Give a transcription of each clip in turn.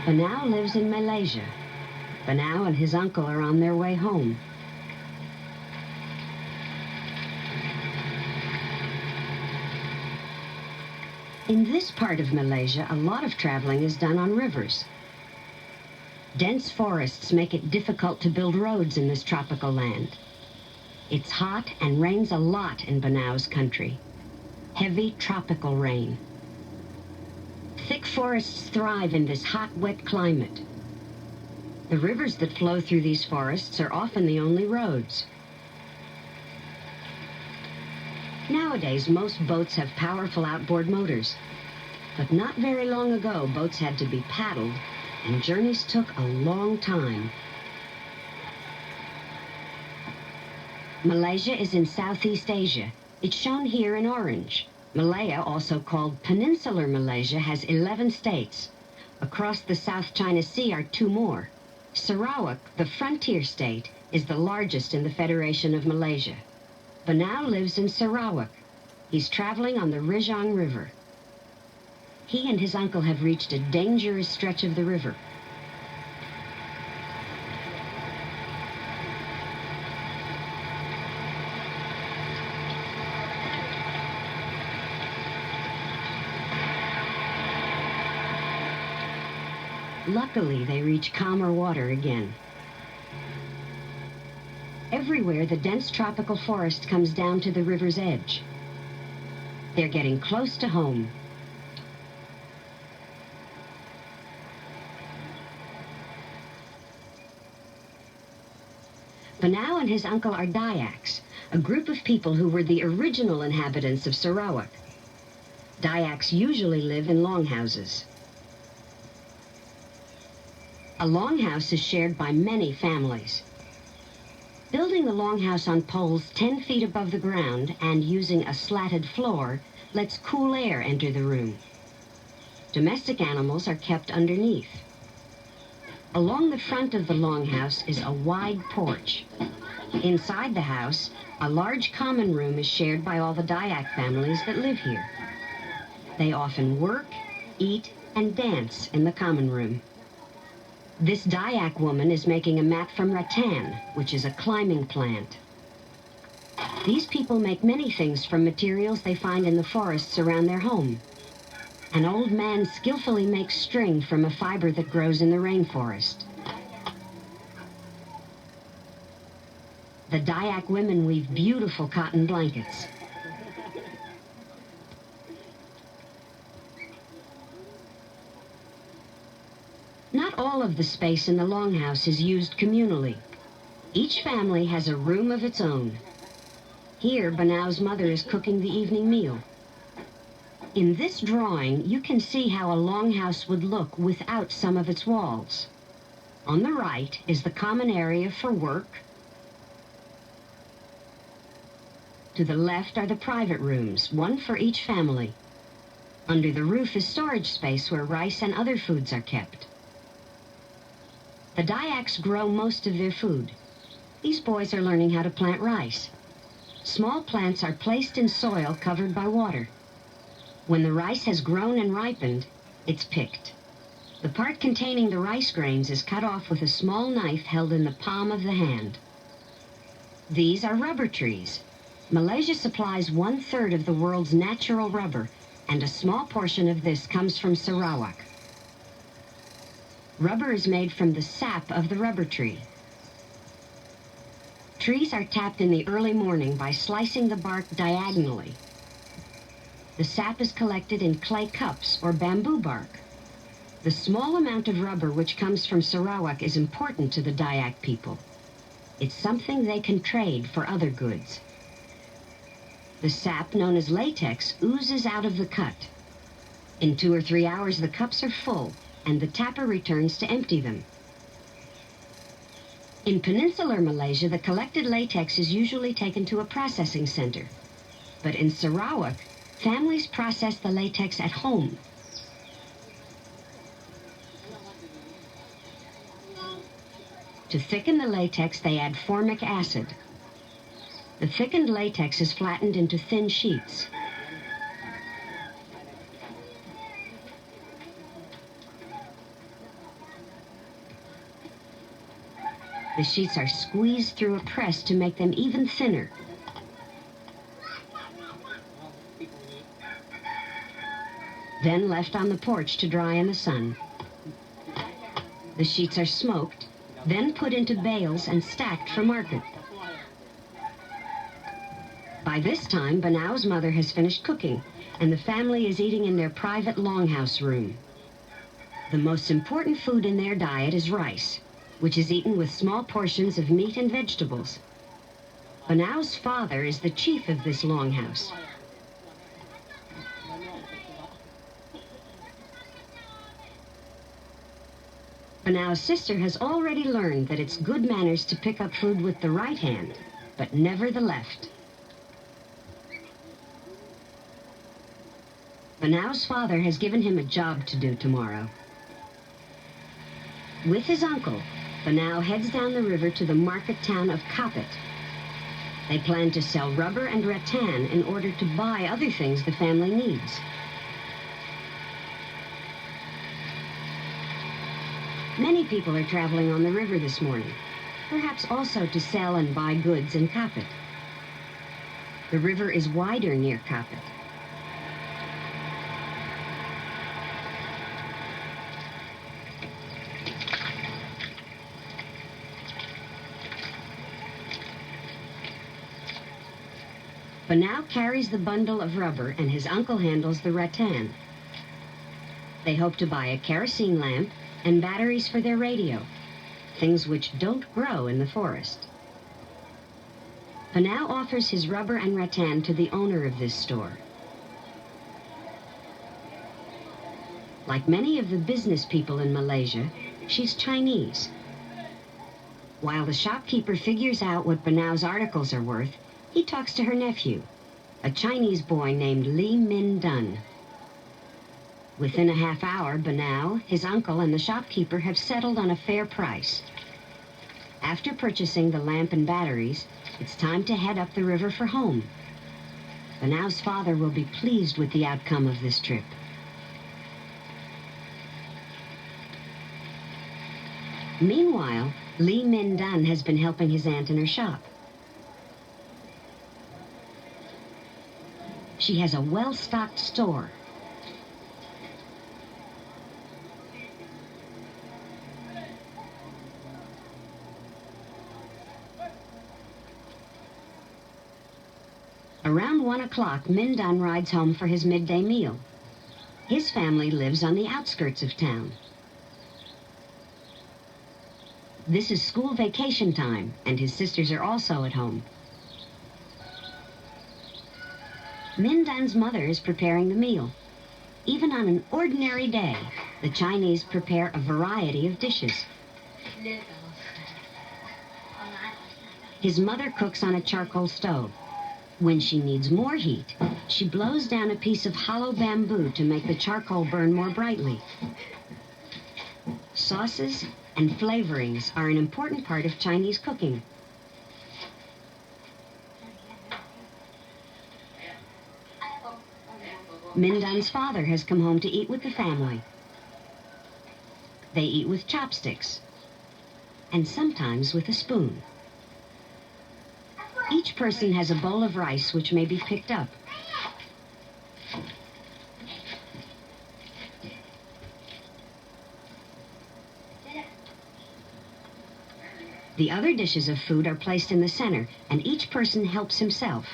Banao lives in Malaysia. Banao and his uncle are on their way home. In this part of Malaysia, a lot of traveling is done on rivers. Dense forests make it difficult to build roads in this tropical land. It's hot and rains a lot in Banao's country. Heavy tropical rain. Thick forests thrive in this hot, wet climate. The rivers that flow through these forests are often the only roads. Nowadays, most boats have powerful outboard motors. But not very long ago, boats had to be paddled, and journeys took a long time. Malaysia is in Southeast Asia. It's shown here in orange. Malaya, also called Peninsular Malaysia, has 11 states. Across the South China Sea are 2 more. Sarawak, the frontier state, is the largest in the Federation of Malaysia. Banao lives in Sarawak. He's traveling on the Rijang River. He and his uncle have reached a dangerous stretch of the river. Luckily, they reach calmer water again. Everywhere, the dense tropical forest comes down to the river's edge. They're getting close to home. Banao and his uncle are Dayaks, a group of people who were the original inhabitants of Sarawak. Dayaks usually live in longhouses. A longhouse is shared by many families. Building the longhouse on poles 10 feet above the ground and using a slatted floor lets cool air enter the room. Domestic animals are kept underneath. Along the front of the longhouse is a wide porch. Inside the house, a large common room is shared by all the Dayak families that live here. They often work, eat, and dance in the common room. This Dayak woman is making a mat from rattan, which is a climbing plant. These people make many things from materials they find in the forests around their home. An old man skillfully makes string from a fiber that grows in the rainforest. The Dayak women weave beautiful cotton blankets. Not all of the space in the longhouse is used communally. Each family has a room of its own. Here, Banao's mother is cooking the evening meal. In this drawing, you can see how a longhouse would look without some of its walls. On the right is the common area for work. To the left are the private rooms, one for each family. Under the roof is storage space where rice and other foods are kept. The Dayaks grow most of their food. These boys are learning how to plant rice. Small plants are placed in soil covered by water. When the rice has grown and ripened, it's picked. The part containing the rice grains is cut off with a small knife held in the palm of the hand. These are rubber trees. Malaysia supplies 1/3 of the world's natural rubber, and a small portion of this comes from Sarawak. Rubber is made from the sap of the rubber tree. Trees are tapped in the early morning by slicing the bark diagonally. The sap is collected in clay cups or bamboo bark. The small amount of rubber which comes from Sarawak is important to the Dayak people. It's something they can trade for other goods. The sap, known as latex, oozes out of the cut. In 2 or 3 hours, the cups are full, and the tapper returns to empty them. In peninsular Malaysia, the collected latex is usually taken to a processing center. But in Sarawak, families process the latex at home. To thicken the latex, they add formic acid. The thickened latex is flattened into thin sheets. The sheets are squeezed through a press to make them even thinner. Then left on the porch to dry in the sun. The sheets are smoked, then put into bales and stacked for market. By this time, Banau's mother has finished cooking, and the family is eating in their private longhouse room. The most important food in their diet is rice, which is eaten with small portions of meat and vegetables. Banau's father is the chief of this longhouse. Banau's sister has already learned that it's good manners to pick up food with the right hand, but never the left. Banau's father has given him a job to do tomorrow. With his uncle, Banau heads down the river to the market town of Kapit. They plan to sell rubber and rattan in order to buy other things the family needs. Many people are traveling on the river this morning, perhaps also to sell and buy goods in Kapit. The river is wider near Kapit. Banau carries the bundle of rubber and his uncle handles the rattan. They hope to buy a kerosene lamp and batteries for their radio, things which don't grow in the forest. Banau offers his rubber and rattan to the owner of this store. Like many of the business people in Malaysia, she's Chinese. While the shopkeeper figures out what Banau's articles are worth, he talks to her nephew, a Chinese boy named Lee Min Dun. Within a half hour, Banau, his uncle, and the shopkeeper have settled on a fair price. After purchasing the lamp and batteries, it's time to head up the river for home. Banau's father will be pleased with the outcome of this trip. Meanwhile, Lee Min Dun has been helping his aunt in her shop. She has a well-stocked store. Around 1 o'clock, Min Dun rides home for his midday meal. His family lives on the outskirts of town. This is school vacation time, and his sisters are also at home. Min Dun's mother is preparing the meal. Even on an ordinary day, the Chinese prepare a variety of dishes. His mother cooks on a charcoal stove. When she needs more heat, she blows down a piece of hollow bamboo to make the charcoal burn more brightly. Sauces and flavorings are an important part of Chinese cooking. Min Dun's father has come home to eat with the family. They eat with chopsticks, and sometimes with a spoon. Each person has a bowl of rice which may be picked up. The other dishes of food are placed in the center, and each person helps himself.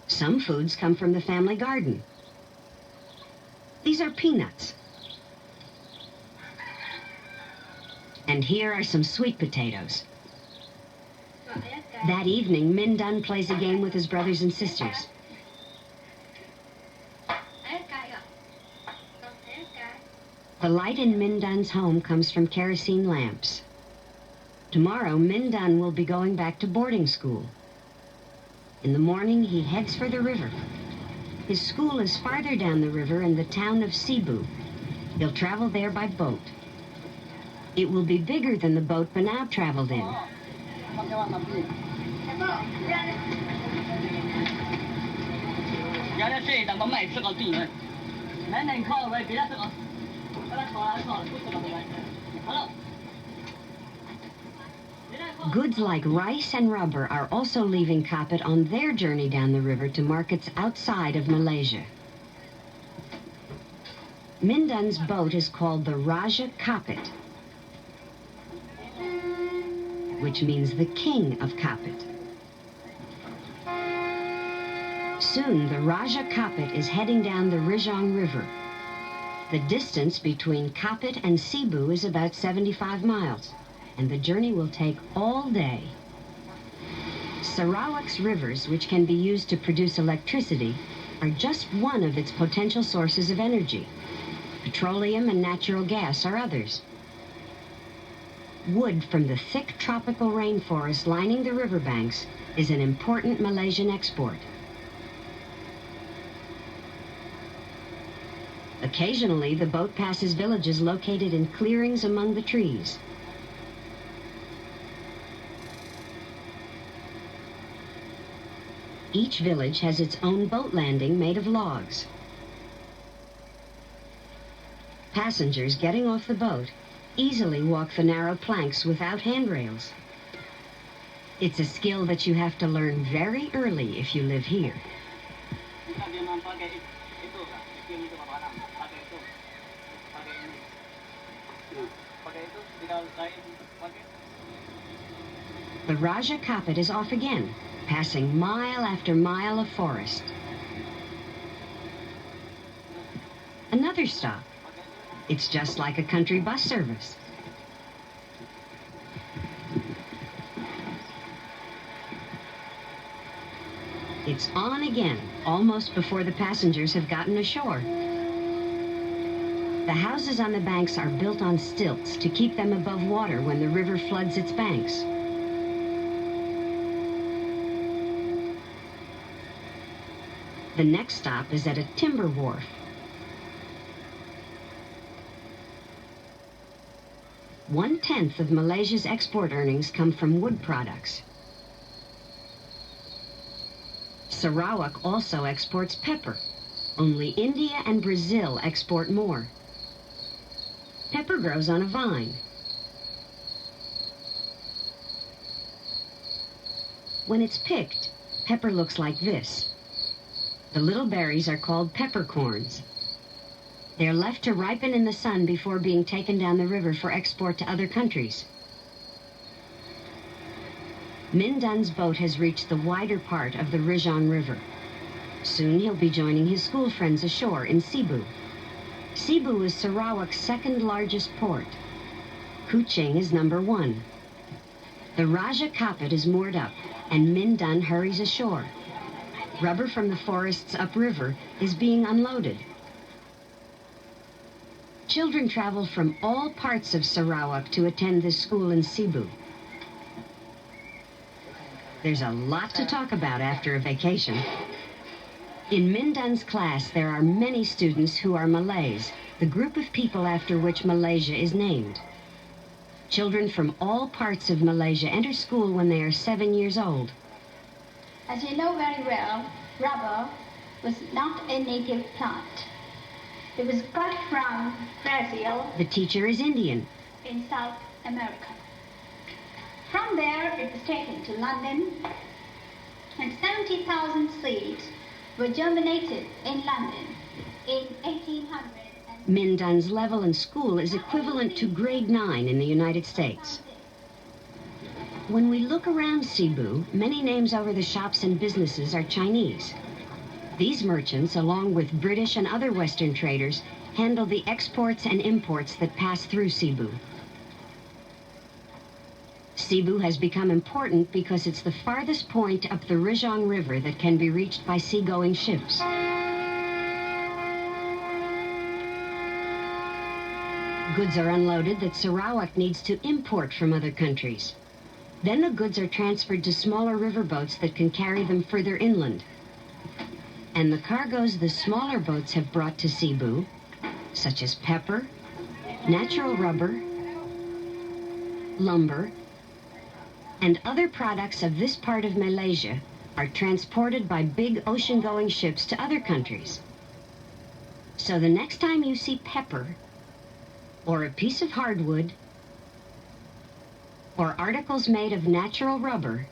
Some foods come from the family garden. These are peanuts. And here are some sweet potatoes. That evening, Min Dun plays a game with his brothers and sisters. The light in Min Dun's home comes from kerosene lamps. Tomorrow, Min Dun will be going back to boarding school. In the morning, he heads for the river. His school is farther down the river in the town of Cebu. He'll travel there by boat. It will be bigger than the boat Banau traveled in. Goods like rice and rubber are also leaving Kapit on their journey down the river to markets outside of Malaysia. Mindun's boat is called the Raja Kapit, which means the King of Kapit. Soon, the Raja Kapit is heading down the Rijong River. The distance between Kapit and Cebu is about 75 miles, and the journey will take all day. Sarawak's rivers, which can be used to produce electricity, are just one of its potential sources of energy. Petroleum and natural gas are others. Wood from the thick tropical rainforest lining the riverbanks is an important Malaysian export. Occasionally, the boat passes villages located in clearings among the trees. Each village has its own boat landing made of logs. Passengers getting off the boat easily walk the narrow planks without handrails. It's a skill that you have to learn very early if you live here. The Raja Kapit is off again, passing mile after mile of forest. Another stop. It's just like a country bus service. It's on again, almost before the passengers have gotten ashore. The houses on the banks are built on stilts to keep them above water when the river floods its banks. The next stop is at a timber wharf. One-tenth of Malaysia's export earnings come from wood products. Sarawak also exports pepper. Only India and Brazil export more. Pepper grows on a vine. When it's picked, pepper looks like this. The little berries are called peppercorns. They're left to ripen in the sun before being taken down the river for export to other countries. Mindun's boat has reached the wider part of the Rijong River. Soon he'll be joining his school friends ashore in Cebu. Cebu is Sarawak's second largest port. Kuching is number 1. The Raja Kapit is moored up, and Mindun hurries ashore. Rubber from the forests upriver is being unloaded. Children travel from all parts of Sarawak to attend this school in Cebu. There's a lot to talk about after a vacation. In Mindun's class, there are many students who are Malays, the group of people after which Malaysia is named. Children from all parts of Malaysia enter school when they are 7 years old. As you know very well, rubber was not a native plant. It was got from Brazil. The teacher is Indian. In South America. From there, it was taken to London, and 70,000 seeds were germinated in London in 1800. Mindun's level in school is equivalent to grade 9 in the United States. When we look around Cebu, many names over the shops and businesses are Chinese. These merchants, along with British and other Western traders, handle the exports and imports that pass through Cebu. Cebu has become important because it's the farthest point up the Rijong River that can be reached by seagoing ships. Goods are unloaded that Sarawak needs to import from other countries. Then the goods are transferred to smaller riverboats that can carry them further inland. And the cargoes the smaller boats have brought to Cebu, such as pepper, natural rubber, lumber, and other products of this part of Malaysia, are transported by big ocean-going ships to other countries. So the next time you see pepper, or a piece of hardwood, or articles made of natural rubber,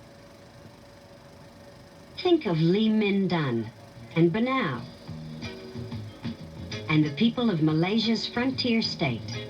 think of Lee Min Dun and Banao and the people of Malaysia's frontier state.